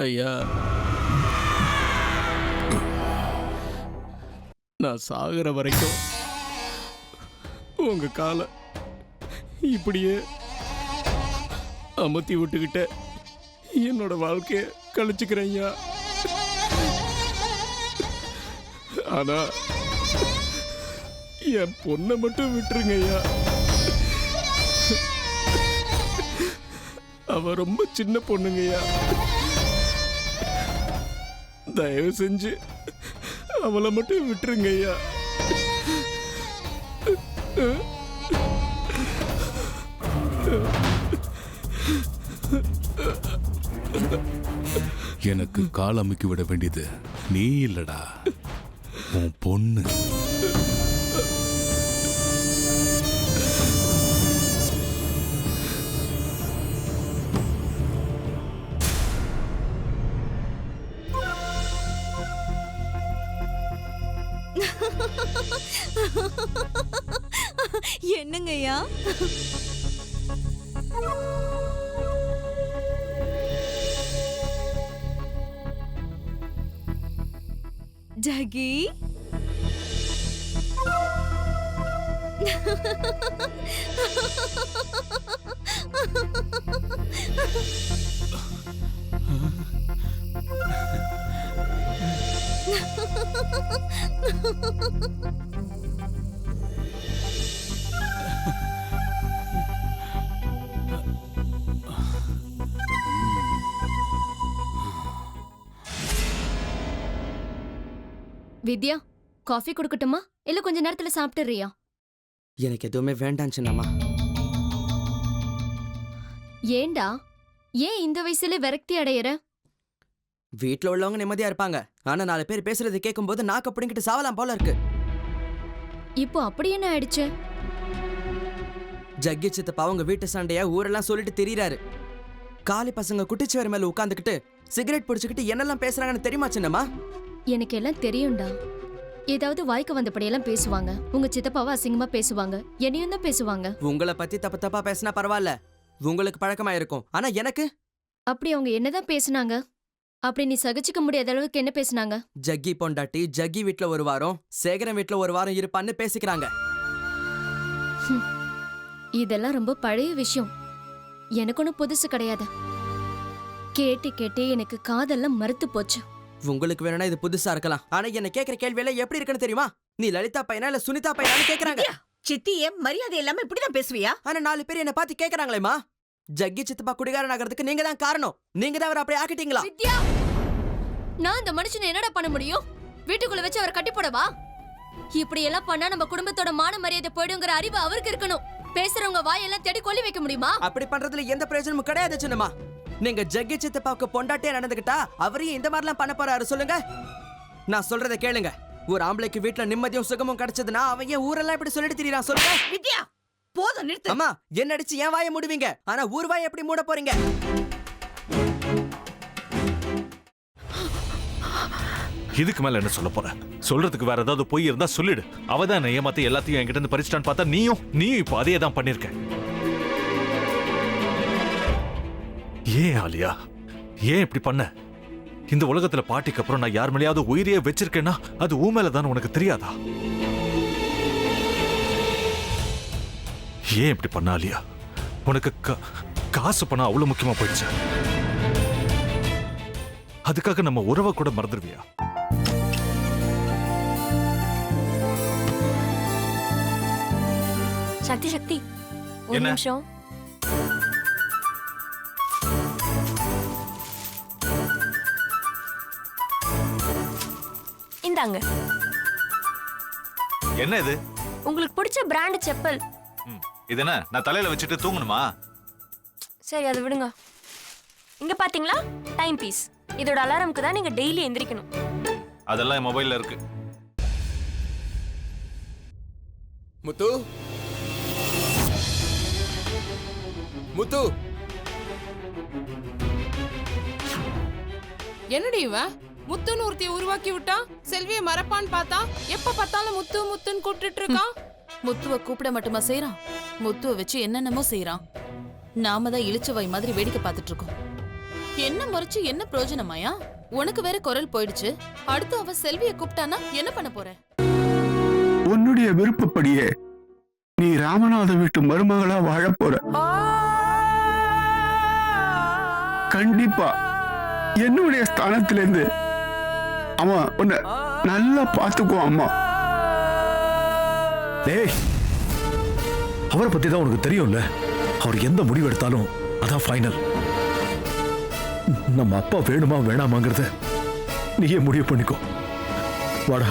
ஐயா, நான் சாகிற வரைக்கும் உங்க காலை இப்படியே அமர்த்தி விட்டுக்கிட்ட என்னோட வாழ்க்கைய கழிச்சுக்கிறேன் ஐயா. ஆனா என் பொண்ணை மட்டும் விட்டுருங்க ஐயா. அவ ரொம்ப சின்ன பொண்ணுங்கய்யா. தயவு செஞ்சு அவளை மட்டும் விட்டுருங்க ஐயா. எனக்கு கால் அமுக்கி விட வேண்டியது நீ இல்லடா, உன் பொண்ணு. என்னங்கய்யா? ஜகி, வித்யா, காஃபி குடுக்கட்டுமா இல்ல கொஞ்ச நேரத்துல சாப்பிட்டுறியா? எனக்கு எதுவுமே வேண்டாம் சின்னம்மா. ஏண்டா, ஏன் இந்த வயசுல விரக்தி அடையற? வீட்டுல உள்ளவங்க நிம்மதியா இருப்பாங்க, ஆனா 4 பேர் பேசுறது கேட்கும் போது நாக்கு அப்படிங்கிட்டு சாவலாம் போல இருக்கு. இப்போ அப்படி என்ன ஆயிடுச்சு? ஜக்கி சித்தப்பா அவங்க வீட்டு சண்டைய ஊரெல்லாம் சொல்லிட்டு திரியிறாரு. காலி பசங்க குட்டிச்சுவர் மேல உட்காந்துக்கிட்டு சிகரெட் பிடிச்சுக்கிட்டு என்னெல்லாம் பேசுறாங்கன்னு தெரியுமா சின்னம்மா? எனக்கு எல்லாம் தெரியும்டா. ஏதாவது வாய்க்கு வந்தபடியெல்லாம் பேசுவாங்க. உங்க சித்தப்பாவை அசிங்கமா பேசுவாங்க, என்னையும் தான் பேசுவாங்க. உங்களை பத்தி தப்பு தப்பா பேசினா பரவாயில்ல, உங்களுக்கு பழக்கமா இருக்கும். ஆனா எனக்கு அப்படி அவங்க என்னதான் பேசுனாங்க? அப்படி நீ சகிச்சுக்க முடியாத அளவுக்கு என்ன பேசுனாங்க? ஜக்கி பொண்டாட்டி ஜக்கி வீட்டுல ஒரு வாரம், சேகரன் வீட்டுல ஒரு வாரம் இருப்பான்னு பேசிக்கிறாங்க. இதெல்லாம் ரொம்ப பழைய விஷயம், எனக்கு ஒன்றும் புதுசு கிடையாது. கேட்டு கேட்டே எனக்கு காதெல்லாம் மறுத்து போச்சு. உங்களுக்கு வேணும்னா இது புதுசா இருக்கலாம், ஆனா என்ன கேக்குற கேள்வியில எப்படி இருக்குன்னு தெரியுமா? நீ லலிதா பையனா இல்ல சுனிதா பையனான்னு கேக்குறாங்க. சித்தியே மரியாதை இல்லாம இப்படிதான் பேசுவியா? ஆனா 4 பேர் என்ன பார்த்து கேக்குறாங்களேமா, ஜக்கி சித்தப்பா குடிகாரன் ஆகிறதுக்கு நீங்க தான் காரணம், நீங்க தான் அவரை அப்படி ஆக்கிட்டீங்களா? வித்யா, நான் இந்த மனுஷனை என்னடா பண்ண முடியும்? வீட்டுக்குள்ள வச்சு அவர் கட்டி போடவா? இப்படி எல்லாம் பண்ணா நம்ம குடும்பத்தோட மான மரியாதை போயிடுங்கிற அறிவு அவருக்கு இருக்கணும். பேசுறவங்க வாயெல்லாம் தேடி கொல்லி வைக்க முடியுமா? அப்படி பண்றதுல எந்த பிரயோஜனமும் கிடையாது சின்னம்மா. நீங்க ஜக்கி சித்தப்பாவுக்கு பொண்டாட்டியா நடந்துகிட்டா அவரையும் இந்த மாதிரிலாம் பண்ண போறாரு சொல்லுங்க? நான் சொல்றதை கேளுங்க. ஒரு ஆம்பளைக்கு வீட்டுல நிம்மதியும் சுகமும் கிடைச்சதுன்னா அவன் ஏன் ஊரெல்லாம் இப்படி சொல்லிட்டு திரியறான் சொல்லுங்க? வித்யா, போதும் நிறுத்து. அம்மா, என்ன அடிச்சு ஏன் வாயை மூடுவீங்க? ஆனா ஊர் வாயை எப்படி மூட போறீங்க? இதுக்கு மேல என்ன சொல்ல போற? சொல்றதுக்கு வேற ஏதாவது பொய் இருந்தா சொல்லிடு. அவதான் என்ன ஏமாத்தி எல்லாத்தையும் என்கிட்ட இருந்து பறிச்சிட்டான்னு பார்த்தா நீயும் இப்போ அதே தான் பண்ணிருக்க. ஏன் ஆலியா, ஏன் இப்படி பண்ண? இந்த உலகத்துல பாட்டிக்கு அப்புறம் நான் யார் மேலேயாவது உயிரியே வச்சிருக்கேன்னா அது ஊ மேலதான் உனக்கு தெரியாதா? ஏன் இப்படி பண்ண ஆலியா? உனக்கு காசு பணம் அவ்வளவு முக்கியமா போயிடுச்சு, அதுக்காக நம்ம உறவை கூட மறந்துடுவியா? சக்தி சக்தி, ஒரு நிமிஷம். இந்தாங்க. என்ன இது? உங்களுக்கு பிடிச்ச பிராண்ட் செப்பல். இது என்ன நான் தலையில வச்சுட்டு தூங்கணுமா? சரி, அதை விடுங்க. இங்க பாத்தீங்களா, டைம் பீஸ். இதோட அலாரம்க்கு தான் நீங்க டெய்லி எந்திரிக்கணும். அதெல்லாம் என் மொபைல்ல இருக்கு. முத்து, முத்து, என்னடி இவன் முத்துன்னு ஒருத்தைய உருவாக்கி விட்டான். செல்வியை மறப்பான்னு பார்த்தா எப்ப பார்த்தாலும் முத்து முத்துன்னு கூப்பிட்டு இருக்கான். முத்துவை கூப்பிட மட்டுமா செய்யறான், முத்துவை வச்சு என்னென்னமோ செய்யறான். நாம தான் இழிச்சவாய் மாதிரி வேடிக்கை பார்த்துட்டு இருக்கோம். என்ன முறைச்சு என்ன பிரயோஜனமாயா? உனக்கு வேற குரல் போயிடுச்சு. அடுத்து அவ செல்விய கூப்பிட்டானா என்ன பண்ண போற? உன்னுடைய விருப்பப்படியே நீ ராமநாத வீட்டு மருமகளா வாழ போற. கண்டிப்பா என்னுடைய ஸ்தானத்திலிருந்து அவன் உன்னை நல்லா பார்த்துக்குவான் அம்மா. டேய், அவரை பத்தி தான் உனக்கு தெரியும்ல. அவர் எந்த முடிவு எடுத்தாலும் அதான் ஃபைனல். நம்ம அப்பா வேணுமா வேணாமாங்கிறத நீயே முடிவு பண்ணிக்கோ. வாடா.